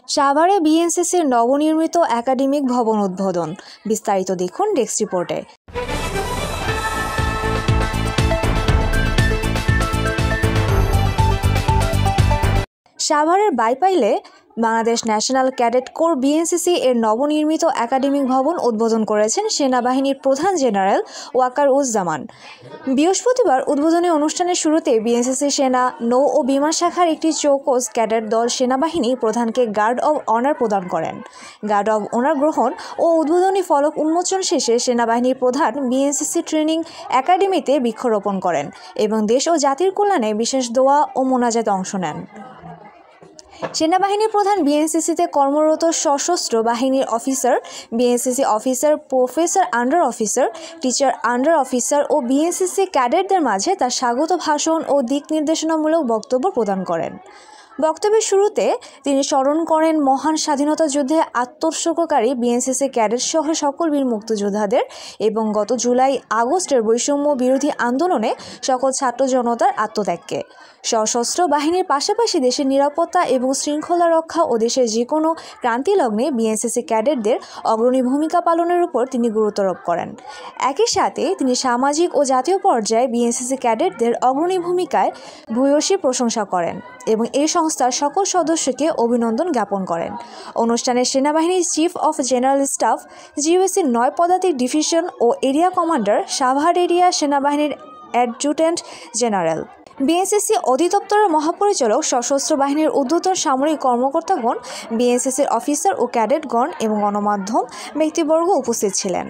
সাভারে বিএনসিসির নবনির্মিত একাডেমিক ভবন উদ্বোধন। বিস্তারিত দেখুন ডেস্ক রিপোর্টে। সাভারের বাইপাইলে Bangladesh national cadet corps BNCC এর নবনির্মিত একাডেমিক ভবন উদ্বোধন করেছেন সেনাবাহিনীর প্রধান জেনারেল ওয়াকারুজ্জামান। বৃহস্পতিবার উদ্বোধনী অনুষ্ঠানের শুরুতে বিএনসিসি সেনা, নৌ ও বিমান শাখার একটি চৌকস ক্যাডেট দল সেনাবাহিনী প্রধানকে গার্ড অব অনার প্রদান করেন। গার্ড অব অনার গ্রহণ ও উদ্বোধনী ফলক উন্মোচন শেষে সেনাবাহিনীর প্রধান বিএনসিসি ট্রেনিং একাডেমিতে বৃক্ষরোপণ করেন এবং দেশ ও জাতির কল্যাণে বিশেষ দোয়া ও মোনাজাতে অংশ নেন। সেনাবাহিনী প্রধান বিএনসিসিতে কর্মরত সশস্ত্র বাহিনীর officer, BNCC officer, professor under officer, teacher under officer ও বিএনসিসি ক্যাডেটদের মাঝে তার স্বাগত ভাষণ ও দিক নির্দেশনামূলক বক্তব্য প্রদান করেন। বক্তব্যের শুরুতে তিনি স্মরণ করেন মহান স্বাধীনতা যুদ্ধে আত্মোৎসর্গকারী বিএনসিসি ক্যাডেট সহ সকল বীর মুক্তিযোদ্ধাদের এবং গত জুলাই-আগস্টের বৈষম্য বিরোধী আন্দোলনে সকল ছাত্র জনতার আত্মত্যাগকে। সশস্ত্র বাহিনীর পাশাপাশি দেশের নিরাপত্তা এবং শৃঙ্খলা রক্ষা ও দেশের যে কোনো ক্রান্তিলগ্নে বিএনসিসি ক্যাডেটদের অগ্রণী ভূমিকা পালনের উপর তিনি গুরুত্বারোপ করেন। একই সাথে তিনি সামাজিক ও জাতীয় পর্যায়ে বিএনসিসি ক্যাডেটদের অগ্রণী ভূমিকায় ভূয়সী প্রশংসা করেন এবং এই সংস্থার সকল সদস্যকে অভিনন্দন জ্ঞাপন করেন। অনুষ্ঠানে সেনাবাহিনীর chief of general staff, GOC ৯ পদাতিক ডিভিশন ও এরিয়া কমান্ডার, সাভার এরিয়া সেনাবাহিনীর অ্যাডজুটেন্ট জেনারেল, বিএনসিসি অধিদপ্তরের মহাপরিচালক, সশস্ত্র বাহিনীর ঊর্ধ্বতন সামরিক কর্মকর্তাগণ, বিএনসিসির অফিসার ও ক্যাডেটগণ এবং গণমাধ্যম ব্যক্তিবর্গ উপস্থিত ছিলেন।